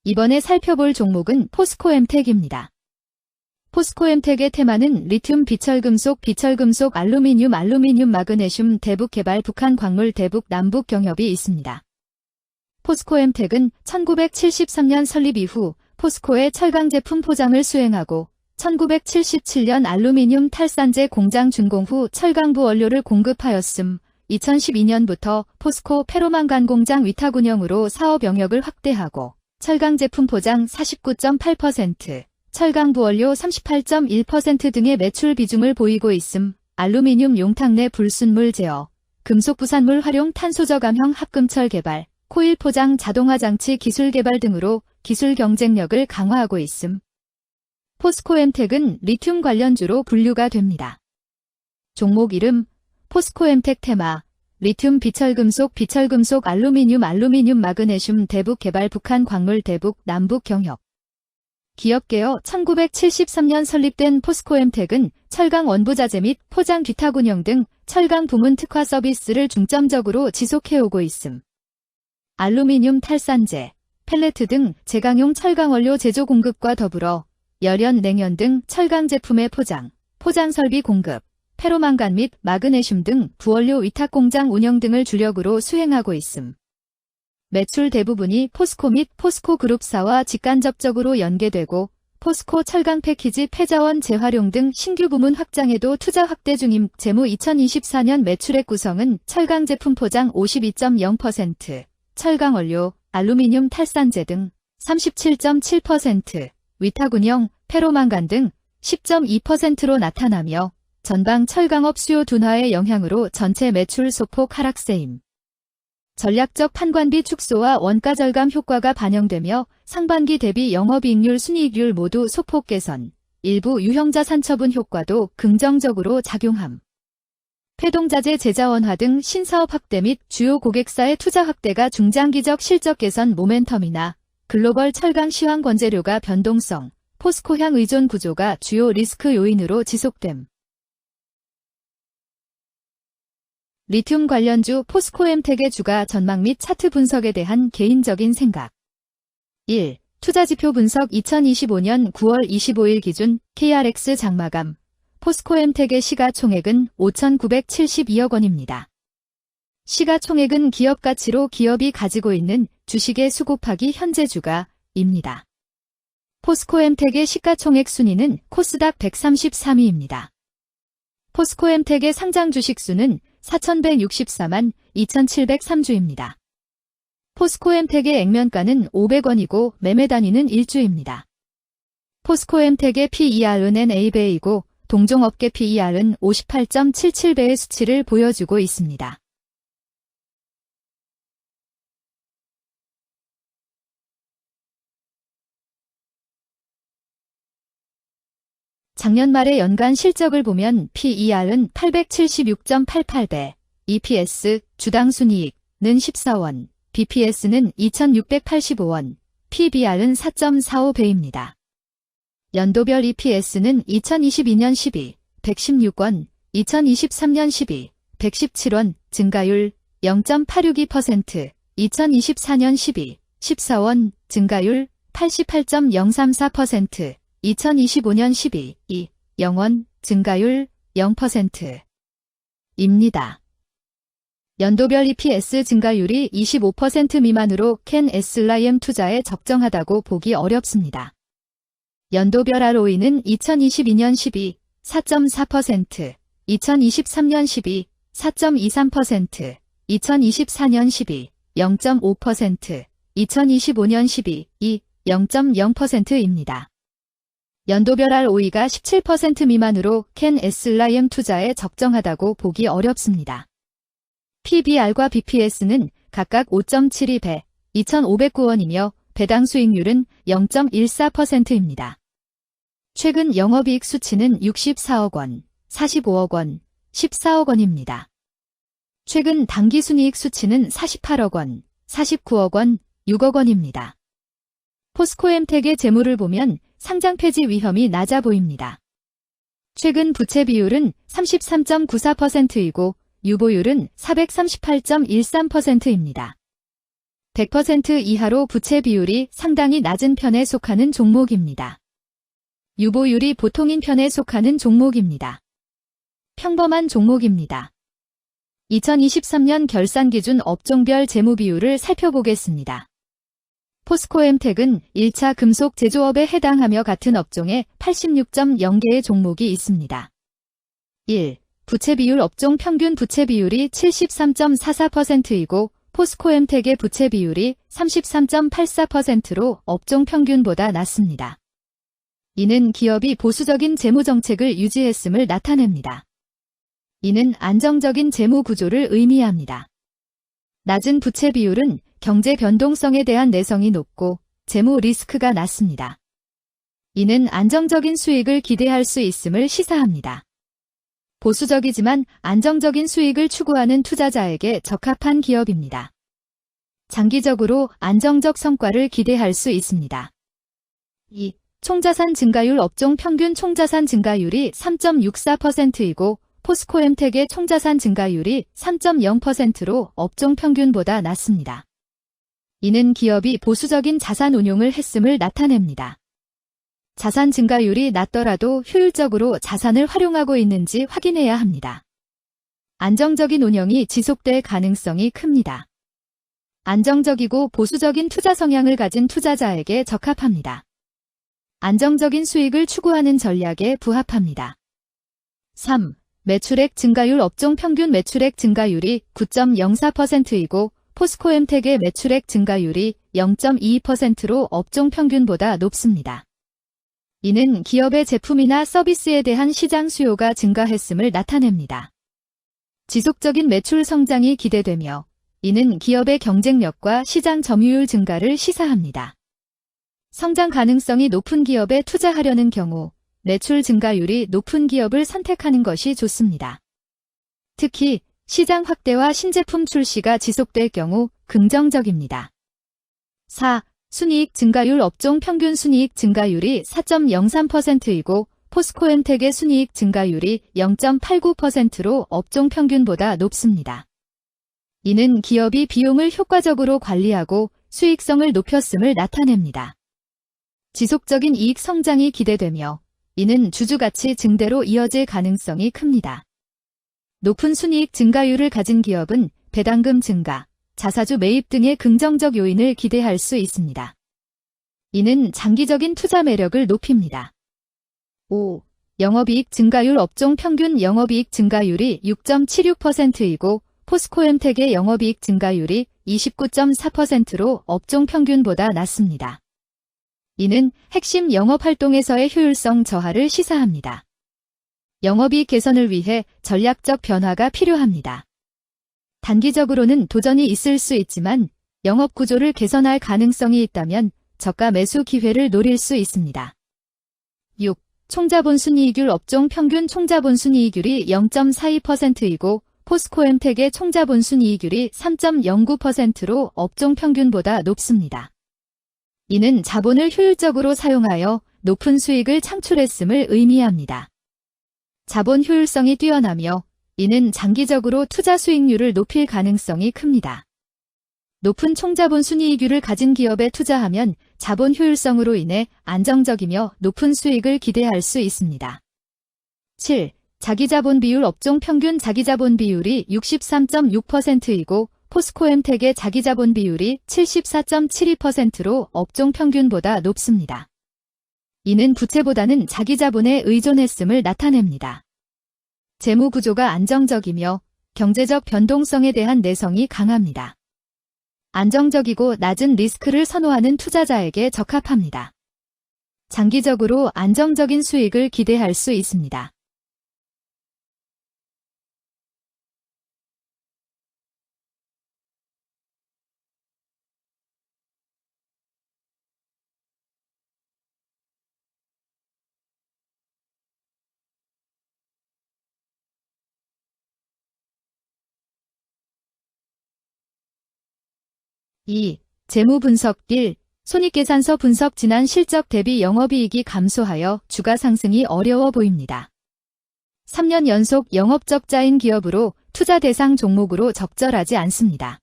이번에 살펴볼 종목은 포스코엠텍입니다. 포스코엠텍의 테마는 리튬, 비철금속, 알루미늄, 마그네슘, 대북 개발, 북한 광물, 대북 남북 경협이 있습니다. 포스코엠텍은 1973년 설립 이후 포스코의 철강 제품 포장을 수행하고 1977년 알루미늄 탈산제 공장 준공 후 철강부 원료를 공급하였음. 2012년부터 포스코 페로망간 공장 위탁 운영으로 사업 영역을 확대하고 철강 제품 포장 49.8%, 철강부 원료 38.1% 등의 매출 비중을 보이고 있음. 알루미늄 용탁 내 불순물 제어, 금속 부산물 활용 탄소 저감형 합금철 개발, 코일 포장 자동화 장치 기술 개발 등으로 기술 경쟁력을 강화하고 있음. 포스코엠텍은 리튬 관련주로 분류가 됩니다. 종목 이름 포스코엠텍 테마 리튬, 비철금속, 알루미늄, 마그네슘, 대북 개발, 북한 광물, 대북 남북 경협. 기업 개요 1973년 설립된 포스코엠텍은 철강 원부자재 및 포장 뒤탁 운영 등 철강 부문 특화 서비스를 중점적으로 지속해오고 있음. 알루미늄 탈산제, 펠레트 등 제강용 철강 원료 제조 공급과 더불어 열연, 냉연 등 철강 제품의 포장 설비 공급, 페로망간 및 마그네슘 등 부원료 위탁 공장 운영 등을 주력으로 수행하고 있음. 매출 대부분이 포스코 및 포스코 그룹사와 직간접적으로 연계되고 포스코 철강 패키지 폐자원 재활용 등 신규 부문 확장에도 투자 확대 중임. 재무 2024년 매출액 구성은 철강 제품 포장 52.0%, 철강 원료, 알루미늄 탈산제 등 37.7%, 위탁 운영, 페로망간 등 10.2%로 나타나며 전방 철강업 수요 둔화의 영향으로 전체 매출 소폭 하락세임. 전략적 판관비 축소와 원가 절감 효과가 반영되며 상반기 대비 영업이익률, 순이익률 모두 소폭 개선, 일부 유형자산 처분 효과도 긍정적으로 작용함. 폐동자재 재자원화 등 신사업 확대 및 주요 고객사의 투자 확대가 중장기적 실적 개선 모멘텀이나 글로벌 철강 시황 원재료가 변동성, 포스코향 의존 구조가 주요 리스크 요인으로 지속됨. 리튬 관련주 포스코엠텍의 주가 전망 및 차트 분석에 대한 개인적인 생각. 1. 투자지표 분석 2025년 9월 25일 기준 KRX 장마감. 포스코엠텍의 시가총액은 5,972억 원입니다. 시가총액은 기업가치로 기업이 가지고 있는 주식의 수 곱하기 현재 주가입니다. 포스코엠텍의 시가총액 순위는 코스닥 133위입니다. 포스코엠텍의 상장 주식 수는 4,164만 2,703주입니다. 포스코엠텍의 액면가는 500원이고 매매 단위는 1주입니다. 포스코엠텍의 PER은 NA배이고 동종업계 PER은 58.77배의 수치를 보여주고 있습니다. 작년 말의 연간 실적을 보면 PER은 876.88배, EPS, 주당 순이익은 14원, BPS는 2,685원, PBR은 4.45배입니다. 연도별 EPS는 2022년 12, 116원, 2023년 12, 117원, 증가율 0.862%, 2024년 12, 14원, 증가율 88.034%, 2025년 12, 2, 0원, 증가율 0%입니다. 연도별 EPS 증가율이 25% 미만으로 캔 SLIM 투자에 적정하다고 보기 어렵습니다. 연도별 ROE는 2022년 12, 4.4%, 2023년 12, 4.23%, 2024년 12, 0.5%, 2025년 12, 2, 0.0%입니다. 연도별 ROE가 17% 미만으로 캔 SLIM 투자에 적정하다고 보기 어렵습니다. PBR과 BPS는 각각 5.72배, 2,509원이며 배당 수익률은 0.14%입니다. 최근 영업이익 수치는 64억 원, 45억 원, 14억 원입니다. 최근 당기순이익 수치는 48억 원, 49억 원, 6억 원입니다. 포스코엠텍의 재물을 보면 상장 폐지 위험이 낮아 보입니다. 최근 부채 비율은 33.94%이고 유보율은 438.13%입니다. 100% 이하로 부채 비율이 상당히 낮은 편에 속하는 종목입니다. 유보율이 보통인 편에 속하는 종목입니다. 평범한 종목입니다. 2023년 결산 기준 업종별 재무 비율을 살펴보겠습니다. 포스코엠텍은 1차 금속 제조업에 해당하며 같은 업종에 86.0개의 종목이 있습니다. 1. 부채 비율 업종 평균 부채 비율이 73.44%이고 포스코엠텍의 부채 비율이 33.84%로 업종 평균보다 낮습니다. 이는 기업이 보수적인 재무 정책을 유지했음을 나타냅니다. 이는 안정적인 재무 구조를 의미합니다. 낮은 부채 비율은 경제 변동성에 대한 내성이 높고 재무 리스크가 낮습니다. 이는 안정적인 수익을 기대할 수 있음을 시사합니다. 보수적이지만 안정적인 수익을 추구하는 투자자에게 적합한 기업입니다. 장기적으로 안정적 성과를 기대할 수 있습니다. 2. 총자산 증가율 업종 평균 총자산 증가율이 3.64%이고 포스코엠텍의 총자산 증가율이 3.0%로 업종 평균보다 낮습니다. 이는 기업이 보수적인 자산 운용을 했음을 나타냅니다. 자산 증가율이 낮더라도 효율적으로 자산을 활용하고 있는지 확인해야 합니다. 안정적인 운영이 지속될 가능성이 큽니다. 안정적이고 보수적인 투자 성향을 가진 투자자에게 적합합니다. 안정적인 수익을 추구하는 전략에 부합합니다. 3. 매출액 증가율 업종 평균 매출액 증가율이 9.04%이고 포스코엠텍의 매출액 증가율이 0.22%로 업종 평균보다 높습니다. 이는 기업의 제품이나 서비스에 대한 시장 수요가 증가했음을 나타냅니다. 지속적인 매출 성장이 기대되며 이는 기업의 경쟁력과 시장 점유율 증가를 시사합니다. 성장 가능성이 높은 기업에 투자하려는 경우 매출 증가율이 높은 기업을 선택하는 것이 좋습니다. 특히 시장 확대와 신제품 출시가 지속될 경우 긍정적입니다. 4. 순이익 증가율 업종 평균 순이익 증가율이 4.03%이고 포스코엠텍의 순이익 증가율이 0.89%로 업종 평균보다 높습니다. 이는 기업이 비용을 효과적으로 관리하고 수익성을 높였음을 나타냅니다. 지속적인 이익 성장이 기대되며 이는 주주가치 증대로 이어질 가능성이 큽니다. 높은 순이익 증가율을 가진 기업은 배당금 증가, 자사주 매입 등의 긍정적 요인을 기대할 수 있습니다. 이는 장기적인 투자 매력을 높입니다. 5. 영업이익 증가율 업종 평균 영업이익 증가율이 6.76%이고 포스코엠텍의 영업이익 증가율이 29.4%로 업종 평균보다 낮습니다. 이는 핵심 영업활동에서의 효율성 저하를 시사합니다. 영업이익 개선을 위해 전략적 변화가 필요합니다. 단기적으로는 도전이 있을 수 있지만 영업 구조를 개선할 가능성이 있다면 저가 매수 기회를 노릴 수 있습니다. 6. 총자본 순이익률 업종 평균 총자본 순이익률이 0.42%이고 포스코엠텍의 총자본 순이익률이 3.09%로 업종 평균보다 높습니다. 이는 자본을 효율적으로 사용하여 높은 수익을 창출했음을 의미합니다. 자본 효율성이 뛰어나며 이는 장기적으로 투자 수익률을 높일 가능성이 큽니다. 높은 총자본 순이익률을 가진 기업에 투자하면 자본 효율성으로 인해 안정적이며 높은 수익을 기대할 수 있습니다. 7. 자기자본 비율 업종 평균 자기자본 비율이 63.6%이고 포스코엠텍의 자기자본 비율이 74.72%로 업종 평균보다 높습니다. 이는 부채보다는 자기자본에 의존했음을 나타냅니다. 재무 구조가 안정적이며 경제적 변동성에 대한 내성이 강합니다. 안정적이고 낮은 리스크를 선호하는 투자자에게 적합합니다. 장기적으로 안정적인 수익을 기대할 수 있습니다. (2) 재무 분석 1. 손익계산서 분석 지난 실적 대비 영업이익이 감소하여 주가 상승이 어려워 보입니다. 3년 연속 영업적자인 기업으로 투자 대상 종목으로 적절하지 않습니다.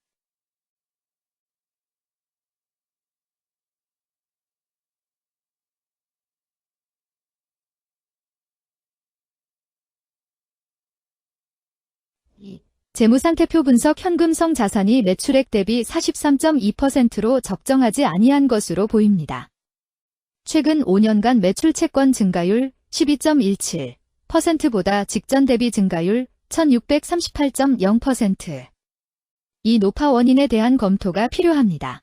재무상태표 분석 현금성 자산이 매출액 대비 43.2%로 적정하지 아니한 것으로 보입니다. 최근 5년간 매출 채권 증가율 12.17%보다 직전 대비 증가율 1638.0%. 이 노파 원인에 대한 검토가 필요합니다.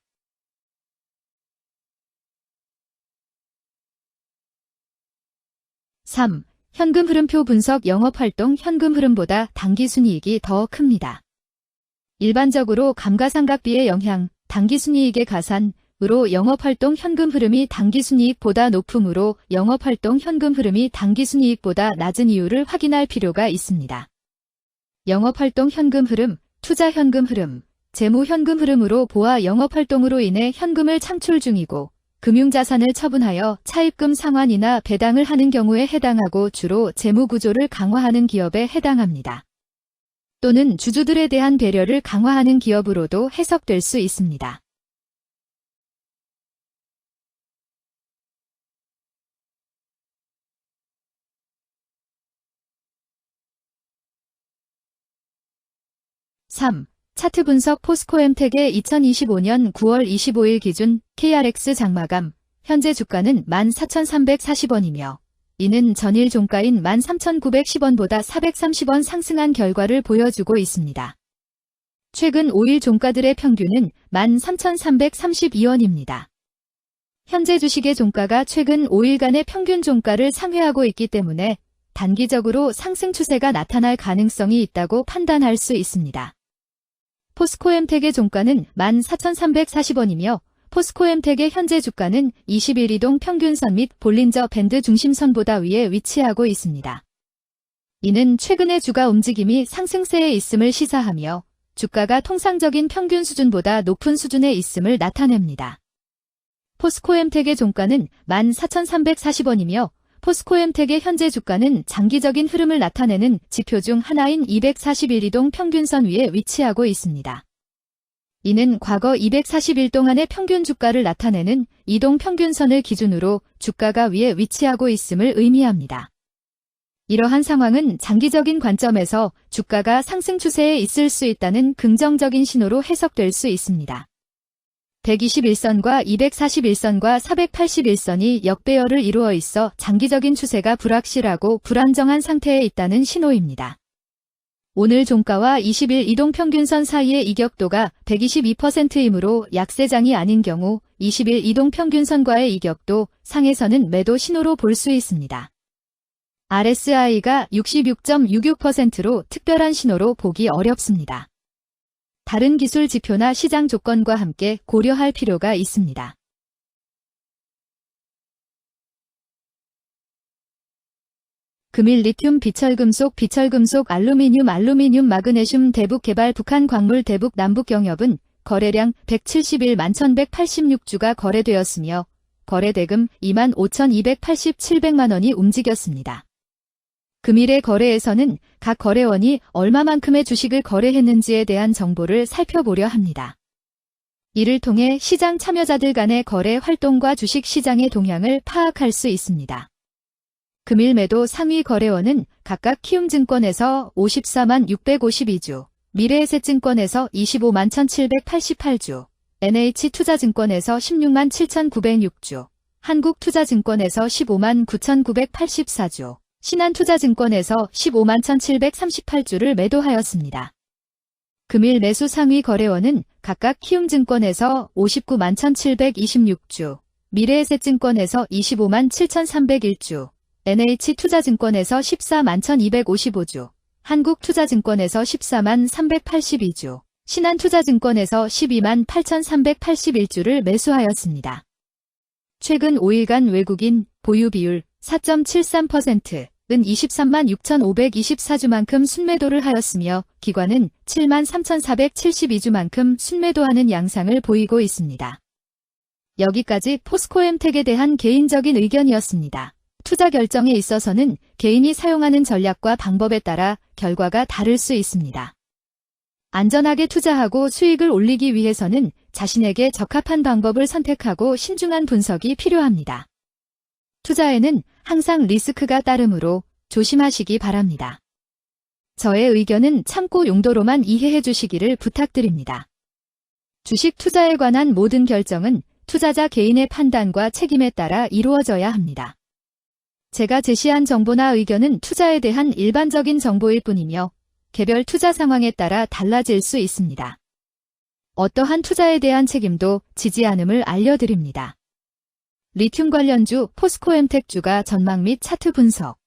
(3) 현금 흐름표 분석 영업활동 현금 흐름보다 당기순이익이 더 큽니다. 일반적으로 감가상각비의 영향, 당기순이익의 가산으로 영업활동 현금 흐름이 당기순이익보다 높으므로 영업활동 현금 흐름이 당기순이익보다 낮은 이유를 확인할 필요가 있습니다. 영업활동 현금 흐름, 투자 현금 흐름, 재무 현금 흐름으로 보아 영업활동으로 인해 현금을 창출 중이고 금융자산을 처분하여 차입금 상환이나 배당을 하는 경우에 해당하고 주로 재무구조를 강화하는 기업에 해당합니다. 또는 주주들에 대한 배려를 강화하는 기업으로도 해석될 수 있습니다. (3) 차트 분석 포스코엠텍의 2025년 9월 25일 기준 KRX 장마감, 현재 주가는 14,340원이며 이는 전일 종가인 13,910원보다 430원 상승한 결과를 보여주고 있습니다. 최근 5일 종가들의 평균은 13,332원입니다. 현재 주식의 종가가 최근 5일간의 평균 종가를 상회하고 있기 때문에 단기적으로 상승 추세가 나타날 가능성이 있다고 판단할 수 있습니다. 포스코엠텍의 종가는 14,340원이며 포스코엠텍의 현재 주가는 21 이동 평균선 및 볼린저 밴드 중심선보다 위에 위치하고 있습니다. 이는 최근의 주가 움직임이 상승세에 있음을 시사하며 주가가 통상적인 평균 수준보다 높은 수준에 있음을 나타냅니다. 포스코엠텍의 종가는 14,340원이며 포스코엠텍의 현재 주가는 장기적인 흐름을 나타내는 지표 중 하나인 241이동 평균선 위에 위치하고 있습니다. 이는 과거 241 동안의 평균 주가를 나타내는 이동 평균선을 기준으로 주가가 위에 위치하고 있음을 의미합니다. 이러한 상황은 장기적인 관점에서 주가가 상승 추세에 있을 수 있다는 긍정적인 신호로 해석될 수 있습니다. 121선과 241선과 481선이 역배열을 이루어 있어 장기적인 추세가 불확실하고 불안정한 상태에 있다는 신호입니다. 오늘 종가와 20일 이동평균선 사이의 이격도가 122%이므로 약세장이 아닌 경우 20일 이동평균선과의 이격도 상에서는 매도 신호로 볼 수 있습니다. RSI가 66.66%로 특별한 신호로 보기 어렵습니다. 다른 기술 지표나 시장 조건과 함께 고려할 필요가 있습니다. 금일 리튬 비철금속 알루미늄 마그네슘 대북 개발 북한 광물 대북 남북 경협은 거래량 171만 1186주가 거래되었으며 거래대금 25,287백만 원이 움직였습니다. 금일의 거래에서는 각 거래원이 얼마만큼의 주식을 거래했는지에 대한 정보를 살펴보려 합니다. 이를 통해 시장 참여자들 간의 거래 활동과 주식 시장의 동향을 파악할 수 있습니다. 금일 매도 상위 거래원은 각각 키움증권에서 54만 652주, 미래에셋증권에서 25만 1788주, NH투자증권에서 16만 7906주, 한국투자증권에서 15만 9984주, 신한투자증권에서 15만 1738주를 매도하였습니다. 금일 매수 상위 거래원은 각각 키움증권에서 59만 1726주, 미래에셋증권에서 25만 7301주, NH투자증권에서 14만 1255주, 한국투자증권에서 14만 382주, 신한투자증권에서 12만 8381주를 매수하였습니다. 최근 5일간 외국인 보유 비율 4.73%은 23만 6,524주만큼 순매도를 하였으며 기관은 7만 3,472주만큼 순매도하는 양상을 보이고 있습니다. 여기까지 포스코엠텍에 대한 개인적인 의견이었습니다. 투자 결정에 있어서는 개인이 사용하는 전략과 방법에 따라 결과가 다를 수 있습니다. 안전하게 투자하고 수익을 올리기 위해서는 자신에게 적합한 방법을 선택하고 신중한 분석이 필요합니다. 투자에는 항상 리스크가 따르므로 조심하시기 바랍니다. 저의 의견은 참고 용도로만 이해해 주시기를 부탁드립니다. 주식 투자에 관한 모든 결정은 투자자 개인의 판단과 책임에 따라 이루어져야 합니다. 제가 제시한 정보나 의견은 투자에 대한 일반적인 정보일 뿐이며 개별 투자 상황에 따라 달라질 수 있습니다. 어떠한 투자에 대한 책임도 지지 않음을 알려드립니다. 리튬 관련주 포스코엠텍 주가 전망 및 차트 분석